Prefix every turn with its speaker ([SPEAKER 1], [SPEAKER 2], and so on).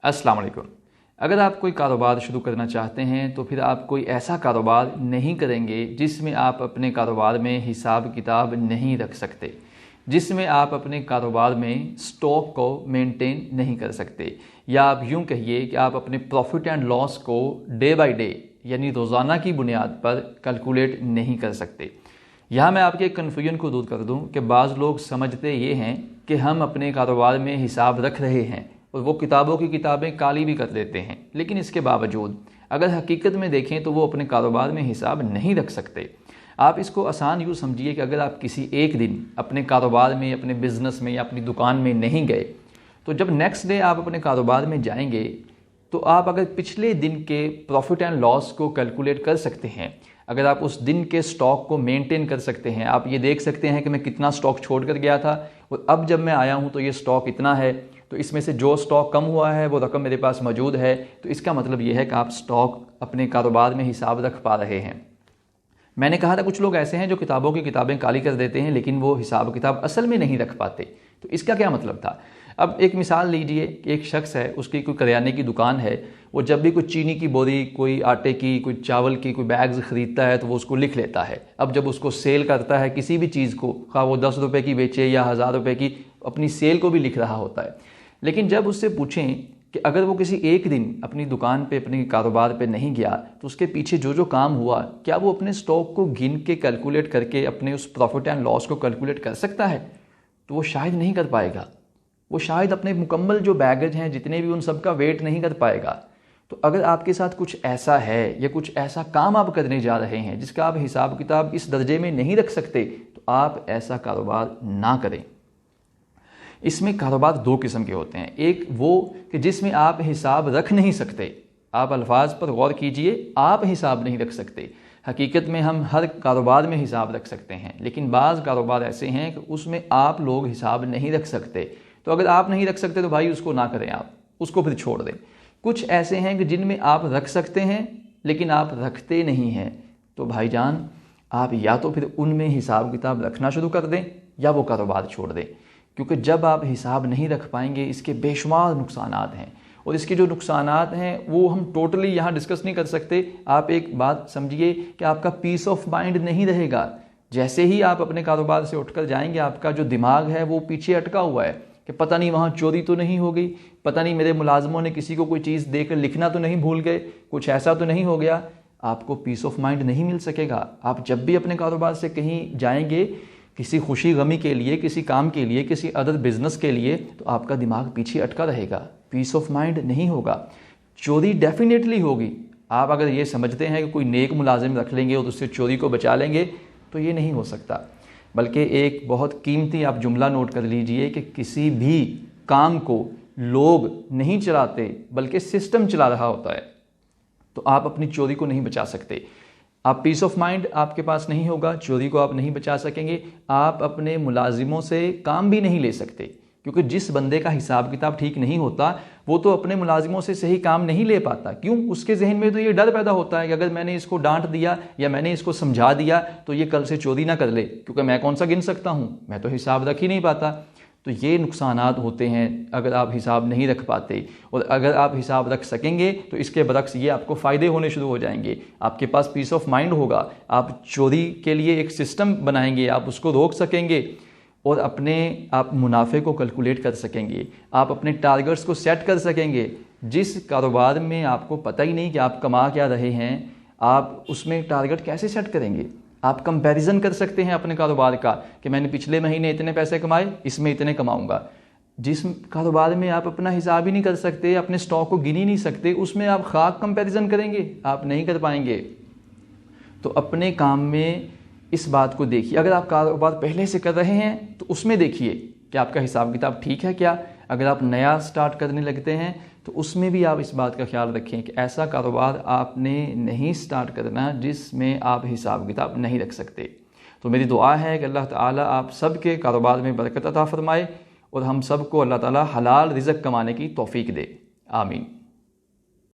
[SPEAKER 1] السلام علیکم۔ اگر آپ کوئی کاروبار شروع کرنا چاہتے ہیں تو پھر آپ کوئی ایسا کاروبار نہیں کریں گے جس میں آپ اپنے کاروبار میں حساب کتاب نہیں رکھ سکتے، جس میں آپ اپنے کاروبار میں سٹاک کو مینٹین نہیں کر سکتے، یا آپ یوں کہیے کہ آپ اپنے پروفٹ اینڈ لاس کو ڈے بائی ڈے یعنی روزانہ کی بنیاد پر کیلکولیٹ نہیں کر سکتے۔ یہاں میں آپ کے کنفیوژن کو دور کر دوں کہ بعض لوگ سمجھتے یہ ہیں کہ ہم اپنے کاروبار میں حساب رکھ رہے ہیں اور وہ کتابوں کی کتابیں کالی بھی کر دیتے ہیں، لیکن اس کے باوجود اگر حقیقت میں دیکھیں تو وہ اپنے کاروبار میں حساب نہیں رکھ سکتے۔ آپ اس کو آسان یوں سمجھیے کہ اگر آپ کسی ایک دن اپنے کاروبار میں، اپنے بزنس میں یا اپنی دکان میں نہیں گئے تو جب نیکسٹ ڈے آپ اپنے کاروبار میں جائیں گے تو آپ اگر پچھلے دن کے پروفٹ اینڈ لاس کو کیلکولیٹ کر سکتے ہیں، اگر آپ اس دن کے سٹاک کو مینٹین کر سکتے ہیں، آپ یہ دیکھ سکتے ہیں کہ میں کتنا سٹاک چھوڑ کر گیا تھا اور اب جب میں آیا ہوں تو یہ سٹاک اتنا ہے، تو اس میں سے جو سٹاک کم ہوا ہے وہ رقم میرے پاس موجود ہے، تو اس کا مطلب یہ ہے کہ آپ سٹاک اپنے کاروبار میں حساب رکھ پا رہے ہیں۔ میں نے کہا تھا کچھ لوگ ایسے ہیں جو کتابوں کی کتابیں کالی کر دیتے ہیں لیکن وہ حساب کتاب اصل میں نہیں رکھ پاتے، تو اس کا کیا مطلب تھا؟ اب ایک مثال لیجئے کہ ایک شخص ہے، اس کی کوئی کریانے کی دکان ہے، وہ جب بھی کوئی چینی کی بوری، کوئی آٹے کی، کوئی چاول کی، کوئی بیگز خریدتا ہے تو وہ اس کو لکھ لیتا ہے۔ اب جب اس کو سیل کرتا ہے کسی بھی چیز کو، خواہ وہ 10 روپے کی بیچے یا 1000 روپے کی، اپنی سیل کو بھی لکھ رہا ہوتا ہے۔ لیکن جب اس سے پوچھیں کہ اگر وہ کسی ایک دن اپنی دکان پہ، اپنے کاروبار پہ نہیں گیا تو اس کے پیچھے جو جو کام ہوا، کیا وہ اپنے سٹاک کو گن کے کیلکولیٹ کر کے اپنے اس پروفٹ اینڈ لاس کو کیلکولیٹ کر سکتا ہے؟ تو وہ شاید نہیں کر پائے گا۔ وہ شاید اپنے مکمل جو بیگج ہیں جتنے بھی، ان سب کا ویٹ نہیں کر پائے گا۔ تو اگر آپ کے ساتھ کچھ ایسا ہے یا کچھ ایسا کام آپ کرنے جا رہے ہیں جس کا آپ حساب کتاب اس درجے میں نہیں رکھ سکتے تو آپ ایسا کاروبار نہ کریں۔ اس میں کاروبار دو قسم کے ہوتے ہیں، ایک وہ کہ جس میں آپ حساب رکھ نہیں سکتے، آپ الفاظ پر غور کیجئے، آپ حساب نہیں رکھ سکتے۔ حقیقت میں ہم ہر کاروبار میں حساب رکھ سکتے ہیں، لیکن بعض کاروبار ایسے ہیں کہ اس میں آپ لوگ حساب نہیں رکھ سکتے۔ تو اگر آپ نہیں رکھ سکتے تو بھائی اس کو نہ کریں، آپ اس کو پھر چھوڑ دیں۔ کچھ ایسے ہیں کہ جن میں آپ رکھ سکتے ہیں لیکن آپ رکھتے نہیں ہیں، تو بھائی جان آپ یا تو پھر ان میں حساب کتاب رکھنا شروع کر دیں یا وہ کاروبار چھوڑ دیں، کیونکہ جب آپ حساب نہیں رکھ پائیں گے اس کے بے شمار نقصانات ہیں، اور اس کے جو نقصانات ہیں وہ ہم ٹوٹلی یہاں ڈسکس نہیں کر سکتے۔ آپ ایک بات سمجھیے کہ آپ کا پیس آف مائنڈ نہیں رہے گا۔ جیسے ہی آپ اپنے کاروبار سے اٹھ کر جائیں گے، آپ کا جو دماغ ہے وہ پیچھے اٹکا ہوا ہے کہ پتہ نہیں وہاں چوری تو نہیں ہو گئی، پتہ نہیں میرے ملازموں نے کسی کو کوئی چیز دے کر لکھنا تو نہیں بھول گئے، کچھ ایسا تو نہیں ہو گیا۔ آپ کو پیس آف مائنڈ نہیں مل سکے گا۔ آپ جب بھی اپنے کاروبار سے کہیں جائیں گے، کسی خوشی غمی کے لیے، کسی کام کے لیے، کسی ادر بزنس کے لیے، تو آپ کا دماغ پیچھے اٹکا رہے گا، پیس آف مائنڈ نہیں ہوگا۔ چوری ڈیفینیٹلی ہوگی۔ آپ اگر یہ سمجھتے ہیں کہ کوئی نیک ملازم رکھ لیں گے اور اس سے چوری کو بچا لیں گے تو یہ نہیں ہو سکتا۔ بلکہ ایک بہت قیمتی آپ جملہ نوٹ کر لیجئے کہ کسی بھی کام کو لوگ نہیں چلاتے بلکہ سسٹم چلا رہا ہوتا ہے، تو آپ اپنی چوری کو نہیں بچا سکتے۔ آپ پیس آف مائنڈ آپ کے پاس نہیں ہوگا، چوری کو آپ نہیں بچا سکیں گے، آپ اپنے ملازموں سے کام بھی نہیں لے سکتے، کیونکہ جس بندے کا حساب کتاب ٹھیک نہیں ہوتا وہ تو اپنے ملازموں سے صحیح کام نہیں لے پاتا۔ کیوں؟ اس کے ذہن میں تو یہ ڈر پیدا ہوتا ہے کہ اگر میں نے اس کو ڈانٹ دیا یا میں نے اس کو سمجھا دیا تو یہ کل سے چوری نہ کر لے، کیونکہ میں کون سا گن سکتا ہوں، میں تو حساب رکھ ہی نہیں پاتا۔ تو یہ نقصانات ہوتے ہیں اگر آپ حساب نہیں رکھ پاتے، اور اگر آپ حساب رکھ سکیں گے تو اس کے برعکس یہ آپ کو فائدے ہونے شروع ہو جائیں گے۔ آپ کے پاس پیس آف مائنڈ ہوگا، آپ چوری کے لیے ایک سسٹم بنائیں گے، آپ اس کو روک سکیں گے، اور آپ منافع کو کیلکولیٹ کر سکیں گے، آپ اپنے ٹارگٹس کو سیٹ کر سکیں گے۔ جس کاروبار میں آپ کو پتہ ہی نہیں کہ آپ کما کیا رہے ہیں، آپ اس میں ٹارگٹ کیسے سیٹ کریں گے؟ آپ کمپیریزن کر سکتے ہیں اپنے کاروبار کا کہ میں نے پچھلے مہینے اتنے پیسے کمائے، اس میں اتنے کماؤں گا۔ جس کاروبار میں آپ اپنا حساب ہی نہیں کر سکتے، اپنے سٹاک کو گن ہی نہیں سکتے، اس میں آپ خاک کمپیریزن کریں گے؟ آپ نہیں کر پائیں گے۔ تو اپنے کام میں اس بات کو دیکھیے، اگر آپ کاروبار پہلے سے کر رہے ہیں تو اس میں دیکھیے کہ آپ کا حساب کتاب ٹھیک ہے کیا۔ اگر آپ نیا سٹارٹ کرنے لگتے ہیں تو اس میں بھی آپ اس بات کا خیال رکھیں کہ ایسا کاروبار آپ نے نہیں سٹارٹ کرنا جس میں آپ حساب کتاب نہیں رکھ سکتے۔ تو میری دعا ہے کہ اللہ تعالیٰ آپ سب کے کاروبار میں برکت عطا فرمائے اور ہم سب کو اللہ تعالیٰ حلال رزق کمانے کی توفیق دے، آمین۔